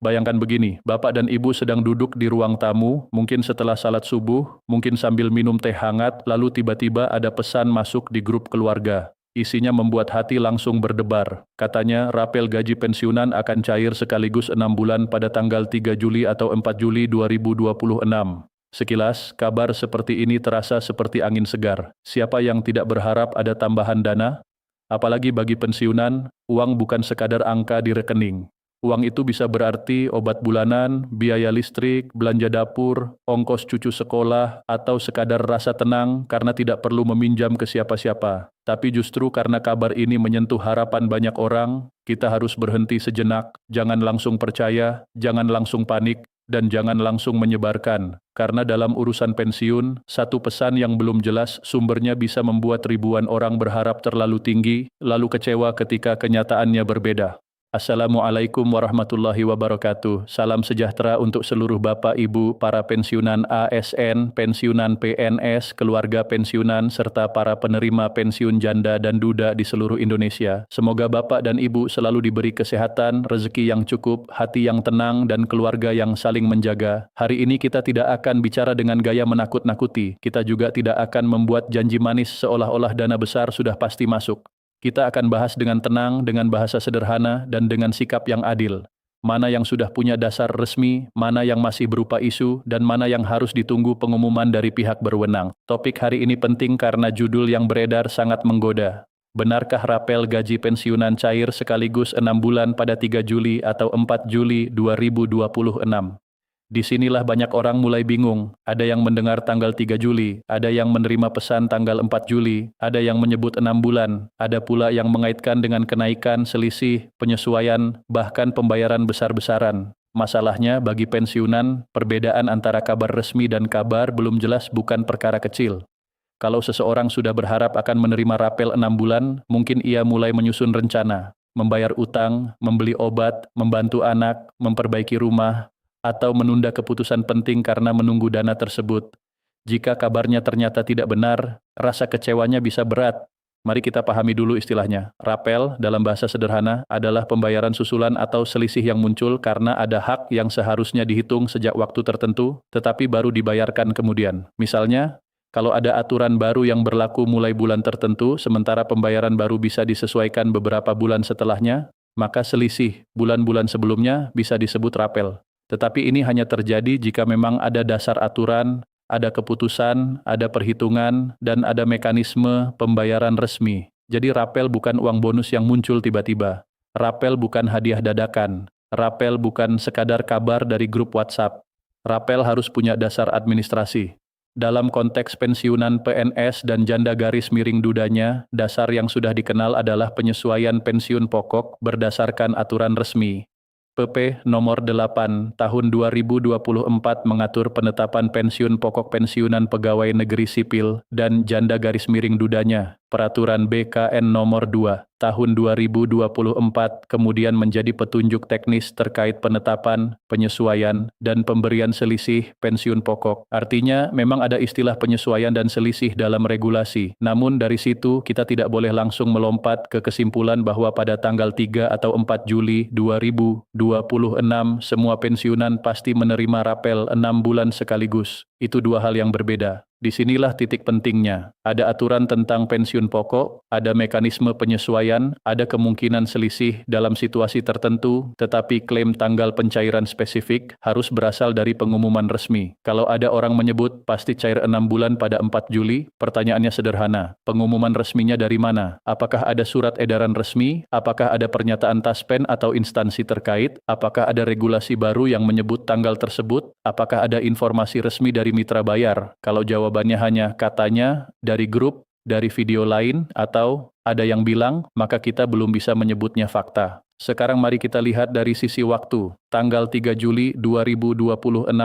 Bayangkan begini, bapak dan ibu sedang duduk di ruang tamu, mungkin setelah salat subuh, mungkin sambil minum teh hangat, lalu tiba-tiba ada pesan masuk di grup keluarga. Isinya membuat hati langsung berdebar. Katanya, rapel gaji pensiunan akan cair sekaligus 6 bulan pada tanggal 3 Juli atau 4 Juli 2026. Sekilas, kabar seperti ini terasa seperti angin segar. Siapa yang tidak berharap ada tambahan dana? Apalagi bagi pensiunan, uang bukan sekadar angka di rekening. Uang itu bisa berarti obat bulanan, biaya listrik, belanja dapur, ongkos cucu sekolah, atau sekadar rasa tenang karena tidak perlu meminjam ke siapa-siapa. Tapi justru karena kabar ini menyentuh harapan banyak orang, kita harus berhenti sejenak, jangan langsung percaya, jangan langsung panik, dan jangan langsung menyebarkan. Karena dalam urusan pensiun, satu pesan yang belum jelas sumbernya bisa membuat ribuan orang berharap terlalu tinggi, lalu kecewa ketika kenyataannya berbeda. Assalamualaikum warahmatullahi wabarakatuh. Salam sejahtera untuk seluruh Bapak Ibu, para pensiunan ASN, pensiunan PNS, keluarga pensiunan, serta para penerima pensiun janda dan duda di seluruh Indonesia. Semoga Bapak dan Ibu selalu diberi kesehatan, rezeki yang cukup, hati yang tenang, dan keluarga yang saling menjaga. Hari ini kita tidak akan bicara dengan gaya menakut-nakuti. Kita juga tidak akan membuat janji manis seolah-olah dana besar sudah pasti masuk. Kita akan bahas dengan tenang, dengan bahasa sederhana, dan dengan sikap yang adil. Mana yang sudah punya dasar resmi, mana yang masih berupa isu, dan mana yang harus ditunggu pengumuman dari pihak berwenang. Topik hari ini penting karena judul yang beredar sangat menggoda. Benarkah rapel gaji pensiunan cair sekaligus 6 bulan pada 3 Juli atau 4 Juli 2026? Disinilah banyak orang mulai bingung, ada yang mendengar tanggal 3 Juli, ada yang menerima pesan tanggal 4 Juli, ada yang menyebut 6 bulan, ada pula yang mengaitkan dengan kenaikan, selisih, penyesuaian, bahkan pembayaran besar-besaran. Masalahnya bagi pensiunan, perbedaan antara kabar resmi dan kabar belum jelas bukan perkara kecil. Kalau seseorang sudah berharap akan menerima rapel 6 bulan, mungkin ia mulai menyusun rencana, membayar utang, membeli obat, membantu anak, memperbaiki rumah, atau menunda keputusan penting karena menunggu dana tersebut. Jika kabarnya ternyata tidak benar, rasa kecewanya bisa berat. Mari kita pahami dulu istilahnya. Rapel, dalam bahasa sederhana, adalah pembayaran susulan atau selisih yang muncul karena ada hak yang seharusnya dihitung sejak waktu tertentu, tetapi baru dibayarkan kemudian. Misalnya, kalau ada aturan baru yang berlaku mulai bulan tertentu, sementara pembayaran baru bisa disesuaikan beberapa bulan setelahnya, maka selisih bulan-bulan sebelumnya bisa disebut rapel. Tetapi ini hanya terjadi jika memang ada dasar aturan, ada keputusan, ada perhitungan, dan ada mekanisme pembayaran resmi. Jadi rapel bukan uang bonus yang muncul tiba-tiba. Rapel bukan hadiah dadakan. Rapel bukan sekadar kabar dari grup WhatsApp. Rapel harus punya dasar administrasi. Dalam konteks pensiunan PNS dan janda garis miring dudanya, dasar yang sudah dikenal adalah penyesuaian pensiun pokok berdasarkan aturan resmi. PP Nomor 8 Tahun 2024 mengatur penetapan pensiun pokok pensiunan pegawai negeri sipil dan janda garis miring dudanya. Peraturan BKN Nomor 2 Tahun 2024 kemudian menjadi petunjuk teknis terkait penetapan, penyesuaian, dan pemberian selisih pensiun pokok. Artinya, memang ada istilah penyesuaian dan selisih dalam regulasi. Namun dari situ kita tidak boleh langsung melompat ke kesimpulan bahwa pada tanggal 3 atau 4 Juli 2026 semua pensiunan pasti menerima rapel 6 bulan sekaligus. Itu dua hal yang berbeda. Disinilah titik pentingnya. Ada aturan tentang pensiun pokok, ada mekanisme penyesuaian, ada kemungkinan selisih dalam situasi tertentu, tetapi klaim tanggal pencairan spesifik harus berasal dari pengumuman resmi. Kalau ada orang menyebut pasti cair 6 bulan pada 4 Juli, pertanyaannya sederhana. Pengumuman resminya dari mana? Apakah ada surat edaran resmi? Apakah ada pernyataan Taspen atau instansi terkait? Apakah ada regulasi baru yang menyebut tanggal tersebut? Apakah ada informasi resmi dari mitra bayar? Kalau jawabannya hanya katanya, dari grup, dari video lain, atau ada yang bilang, maka kita belum bisa menyebutnya fakta. Sekarang mari kita lihat dari sisi waktu. Tanggal 3 Juli 2026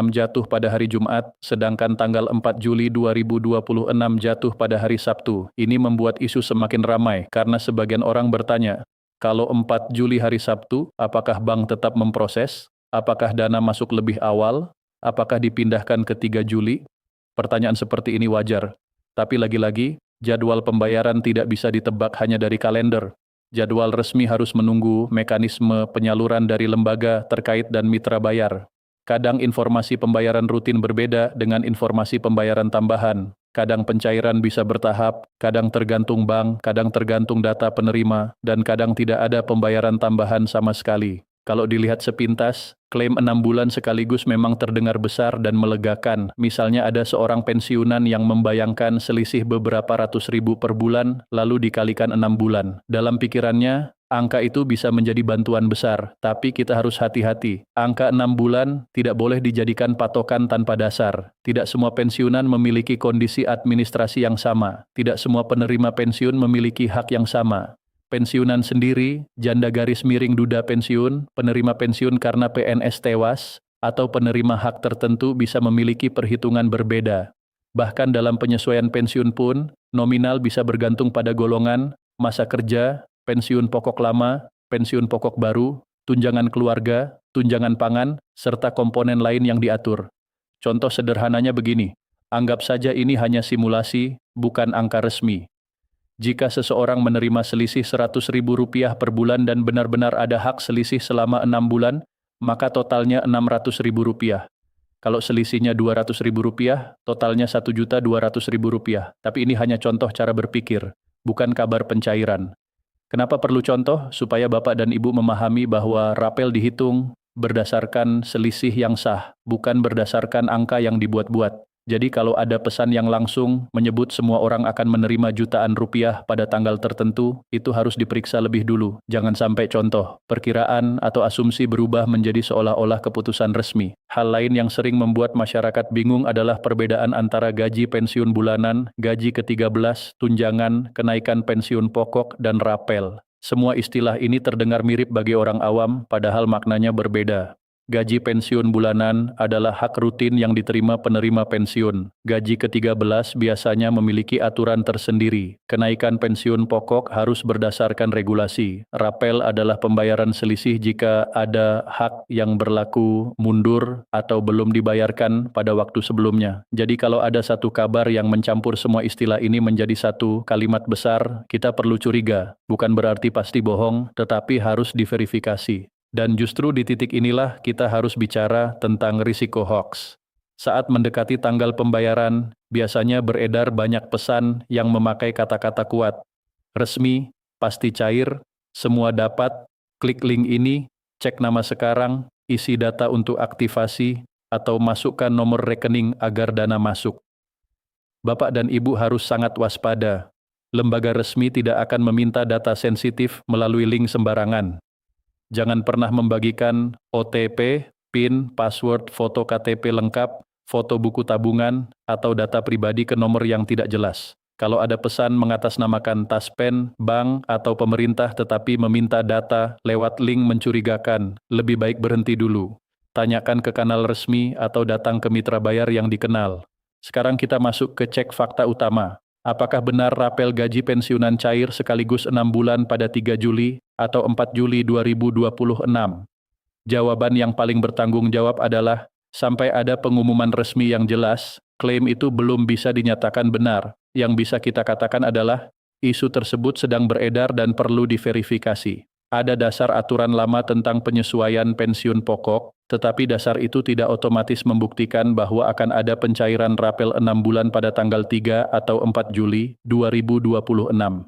jatuh pada hari Jumat, sedangkan tanggal 4 Juli 2026 jatuh pada hari Sabtu. Ini membuat isu semakin ramai, karena sebagian orang bertanya, kalau 4 Juli hari Sabtu, apakah bank tetap memproses? Apakah dana masuk lebih awal? Apakah dipindahkan ke 3 Juli? Pertanyaan seperti ini wajar. Tapi lagi-lagi, jadwal pembayaran tidak bisa ditebak hanya dari kalender. Jadwal resmi harus menunggu mekanisme penyaluran dari lembaga terkait dan mitra bayar. Kadang informasi pembayaran rutin berbeda dengan informasi pembayaran tambahan. Kadang pencairan bisa bertahap, kadang tergantung bank, kadang tergantung data penerima, dan kadang tidak ada pembayaran tambahan sama sekali. Kalau dilihat sepintas, klaim 6 bulan sekaligus memang terdengar besar dan melegakan. Misalnya ada seorang pensiunan yang membayangkan selisih beberapa ratus ribu per bulan, lalu dikalikan 6 bulan. Dalam pikirannya, angka itu bisa menjadi bantuan besar, tapi kita harus hati-hati. Angka 6 bulan tidak boleh dijadikan patokan tanpa dasar. Tidak semua pensiunan memiliki kondisi administrasi yang sama. Tidak semua penerima pensiun memiliki hak yang sama. Pensiunan sendiri, janda garis miring duda pensiun, penerima pensiun karena PNS tewas, atau penerima hak tertentu bisa memiliki perhitungan berbeda. Bahkan dalam penyesuaian pensiun pun, nominal bisa bergantung pada golongan, masa kerja, pensiun pokok lama, pensiun pokok baru, tunjangan keluarga, tunjangan pangan, serta komponen lain yang diatur. Contoh sederhananya begini, anggap saja ini hanya simulasi, bukan angka resmi. Jika seseorang menerima selisih Rp100.000 per bulan dan benar-benar ada hak selisih selama 6 bulan, maka totalnya Rp600.000. Kalau selisihnya Rp200.000, totalnya Rp1.200.000. Tapi ini hanya contoh cara berpikir, bukan kabar pencairan. Kenapa perlu contoh? Supaya Bapak dan Ibu memahami bahwa rapel dihitung berdasarkan selisih yang sah, bukan berdasarkan angka yang dibuat-buat. Jadi kalau ada pesan yang langsung menyebut semua orang akan menerima jutaan rupiah pada tanggal tertentu, itu harus diperiksa lebih dulu. Jangan sampai contoh, perkiraan atau asumsi berubah menjadi seolah-olah keputusan resmi. Hal lain yang sering membuat masyarakat bingung adalah perbedaan antara gaji pensiun bulanan, gaji ke-13, tunjangan, kenaikan pensiun pokok, dan rapel. Semua istilah ini terdengar mirip bagi orang awam, padahal maknanya berbeda. Gaji pensiun bulanan adalah hak rutin yang diterima penerima pensiun. Gaji ke-13 biasanya memiliki aturan tersendiri. Kenaikan pensiun pokok harus berdasarkan regulasi. Rapel adalah pembayaran selisih jika ada hak yang berlaku mundur atau belum dibayarkan pada waktu sebelumnya. Jadi kalau ada satu kabar yang mencampur semua istilah ini menjadi satu kalimat besar, kita perlu curiga. Bukan berarti pasti bohong, tetapi harus diverifikasi. Dan justru di titik inilah kita harus bicara tentang risiko hoax. Saat mendekati tanggal pembayaran, biasanya beredar banyak pesan yang memakai kata-kata kuat. Resmi, pasti cair, semua dapat, klik link ini, cek nama sekarang, isi data untuk aktivasi, atau masukkan nomor rekening agar dana masuk. Bapak dan Ibu harus sangat waspada. Lembaga resmi tidak akan meminta data sensitif melalui link sembarangan. Jangan pernah membagikan OTP, PIN, password, foto KTP lengkap, foto buku tabungan, atau data pribadi ke nomor yang tidak jelas. Kalau ada pesan mengatasnamakan Taspen, bank, atau pemerintah tetapi meminta data lewat link mencurigakan, lebih baik berhenti dulu. Tanyakan ke kanal resmi atau datang ke mitra bayar yang dikenal. Sekarang kita masuk ke cek fakta utama. Apakah benar rapel gaji pensiunan cair sekaligus 6 bulan pada 3 Juli atau 4 Juli 2026? Jawaban yang paling bertanggung jawab adalah, sampai ada pengumuman resmi yang jelas, klaim itu belum bisa dinyatakan benar. Yang bisa kita katakan adalah, isu tersebut sedang beredar dan perlu diverifikasi. Ada dasar aturan lama tentang penyesuaian pensiun pokok, tetapi dasar itu tidak otomatis membuktikan bahwa akan ada pencairan rapel 6 bulan pada tanggal 3 atau 4 Juli 2026.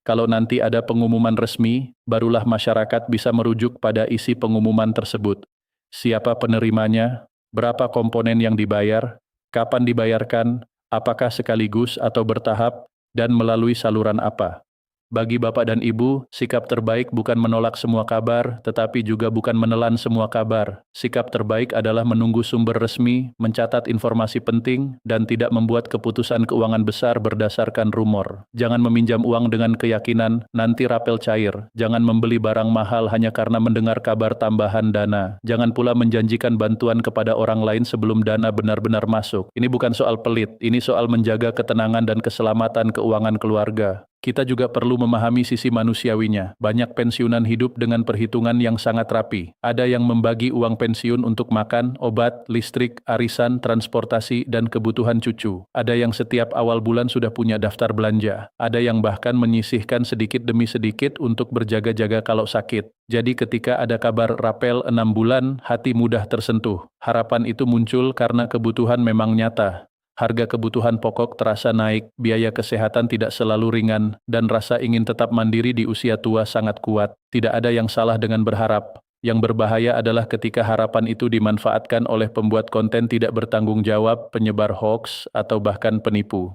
Kalau nanti ada pengumuman resmi, barulah masyarakat bisa merujuk pada isi pengumuman tersebut. Siapa penerimanya, berapa komponen yang dibayar, kapan dibayarkan, apakah sekaligus atau bertahap, dan melalui saluran apa. Bagi Bapak dan Ibu, sikap terbaik bukan menolak semua kabar, tetapi juga bukan menelan semua kabar. Sikap terbaik adalah menunggu sumber resmi, mencatat informasi penting, dan tidak membuat keputusan keuangan besar berdasarkan rumor. Jangan meminjam uang dengan keyakinan, nanti rapel cair. Jangan membeli barang mahal hanya karena mendengar kabar tambahan dana. Jangan pula menjanjikan bantuan kepada orang lain sebelum dana benar-benar masuk. Ini bukan soal pelit, ini soal menjaga ketenangan dan keselamatan keuangan keluarga. Kita juga perlu memahami sisi manusiawinya. Banyak pensiunan hidup dengan perhitungan yang sangat rapi. Ada yang membagi uang pensiun untuk makan, obat, listrik, arisan, transportasi, dan kebutuhan cucu. Ada yang setiap awal bulan sudah punya daftar belanja. Ada yang bahkan menyisihkan sedikit demi sedikit untuk berjaga-jaga kalau sakit. Jadi ketika ada kabar rapel 6 bulan, hati mudah tersentuh. Harapan itu muncul karena kebutuhan memang nyata. Harga kebutuhan pokok terasa naik, biaya kesehatan tidak selalu ringan, dan rasa ingin tetap mandiri di usia tua sangat kuat. Tidak ada yang salah dengan berharap. Yang berbahaya adalah ketika harapan itu dimanfaatkan oleh pembuat konten tidak bertanggung jawab, penyebar hoax, atau bahkan penipu.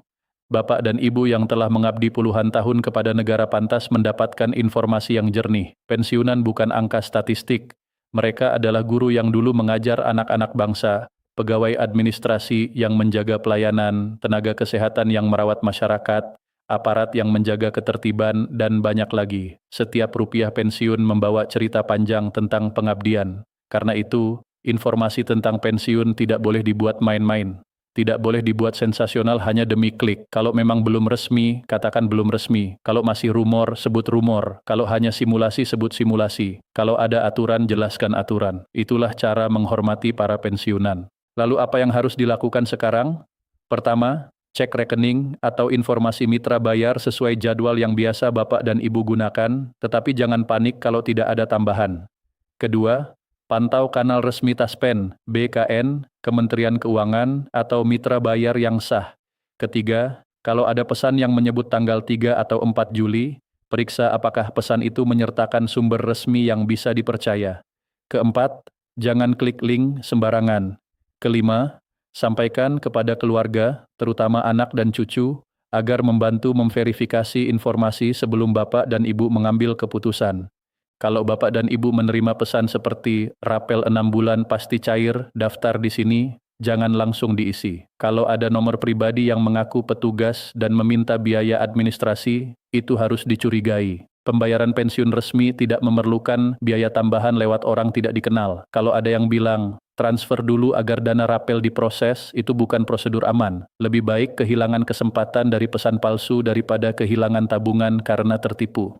Bapak dan Ibu yang telah mengabdi puluhan tahun kepada negara pantas mendapatkan informasi yang jernih. Pensiunan bukan angka statistik. Mereka adalah guru yang dulu mengajar anak-anak bangsa, pegawai administrasi yang menjaga pelayanan, tenaga kesehatan yang merawat masyarakat, aparat yang menjaga ketertiban, dan banyak lagi. Setiap rupiah pensiun membawa cerita panjang tentang pengabdian. Karena itu, informasi tentang pensiun tidak boleh dibuat main-main. Tidak boleh dibuat sensasional hanya demi klik. Kalau memang belum resmi, katakan belum resmi. Kalau masih rumor, sebut rumor. Kalau hanya simulasi, sebut simulasi. Kalau ada aturan, jelaskan aturan. Itulah cara menghormati para pensiunan. Lalu apa yang harus dilakukan sekarang? Pertama, cek rekening atau informasi mitra bayar sesuai jadwal yang biasa Bapak dan Ibu gunakan, tetapi jangan panik kalau tidak ada tambahan. Kedua, pantau kanal resmi Taspen, BKN, Kementerian Keuangan, atau mitra bayar yang sah. Ketiga, kalau ada pesan yang menyebut tanggal 3 atau 4 Juli, periksa apakah pesan itu menyertakan sumber resmi yang bisa dipercaya. Keempat, jangan klik link sembarangan. Kelima, sampaikan kepada keluarga, terutama anak dan cucu, agar membantu memverifikasi informasi sebelum Bapak dan Ibu mengambil keputusan. Kalau Bapak dan Ibu menerima pesan seperti rapel 6 bulan pasti cair, daftar di sini, jangan langsung diisi. Kalau ada nomor pribadi yang mengaku petugas dan meminta biaya administrasi, itu harus dicurigai. Pembayaran pensiun resmi tidak memerlukan biaya tambahan lewat orang tidak dikenal. Kalau ada yang bilang, transfer dulu agar dana rapel diproses, itu bukan prosedur aman. Lebih baik kehilangan kesempatan dari pesan palsu daripada kehilangan tabungan karena tertipu.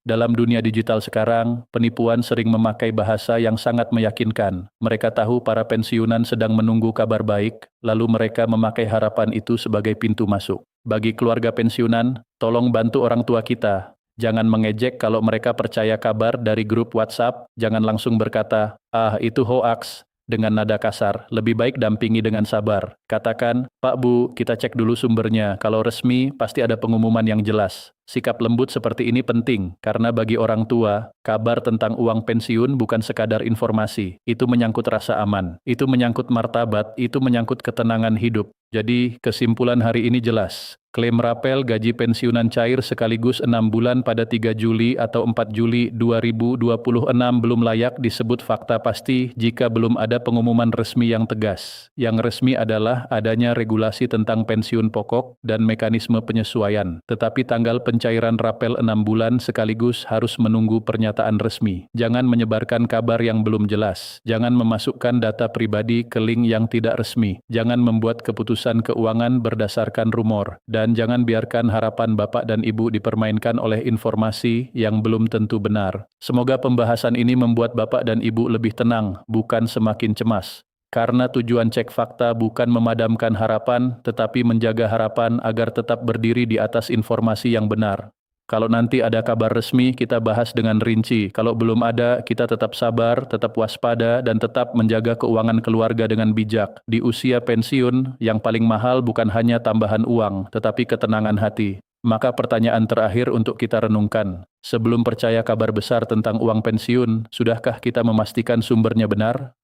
Dalam dunia digital sekarang, penipuan sering memakai bahasa yang sangat meyakinkan. Mereka tahu para pensiunan sedang menunggu kabar baik, lalu mereka memakai harapan itu sebagai pintu masuk. Bagi keluarga pensiunan, tolong bantu orang tua kita. Jangan mengejek kalau mereka percaya kabar dari grup WhatsApp, jangan langsung berkata, "Ah, itu hoaks," dengan nada kasar. Lebih baik dampingi dengan sabar. Katakan, "Pak Bu, kita cek dulu sumbernya. Kalau resmi, pasti ada pengumuman yang jelas." Sikap lembut seperti ini penting, karena bagi orang tua, kabar tentang uang pensiun bukan sekadar informasi. Itu menyangkut rasa aman, itu menyangkut martabat, itu menyangkut ketenangan hidup. Jadi, kesimpulan hari ini jelas. Klaim rapel gaji pensiunan cair sekaligus 6 bulan pada 3 Juli atau 4 Juli 2026 belum layak disebut fakta pasti jika belum ada pengumuman resmi yang tegas. Yang resmi adalah adanya regulasi tentang pensiun pokok dan mekanisme penyesuaian. Tetapi tanggal pencairan rapel 6 bulan sekaligus harus menunggu pernyataan resmi. Jangan menyebarkan kabar yang belum jelas. Jangan memasukkan data pribadi ke link yang tidak resmi. Jangan membuat keputusan keuangan berdasarkan rumor. Dan jangan biarkan harapan Bapak dan Ibu dipermainkan oleh informasi yang belum tentu benar. Semoga pembahasan ini membuat Bapak dan Ibu lebih tenang, bukan semakin cemas. Karena tujuan cek fakta bukan memadamkan harapan, tetapi menjaga harapan agar tetap berdiri di atas informasi yang benar. Kalau nanti ada kabar resmi, kita bahas dengan rinci. Kalau belum ada, kita tetap sabar, tetap waspada, dan tetap menjaga keuangan keluarga dengan bijak. Di usia pensiun, yang paling mahal bukan hanya tambahan uang, tetapi ketenangan hati. Maka pertanyaan terakhir untuk kita renungkan. Sebelum percaya kabar besar tentang uang pensiun, sudahkah kita memastikan sumbernya benar?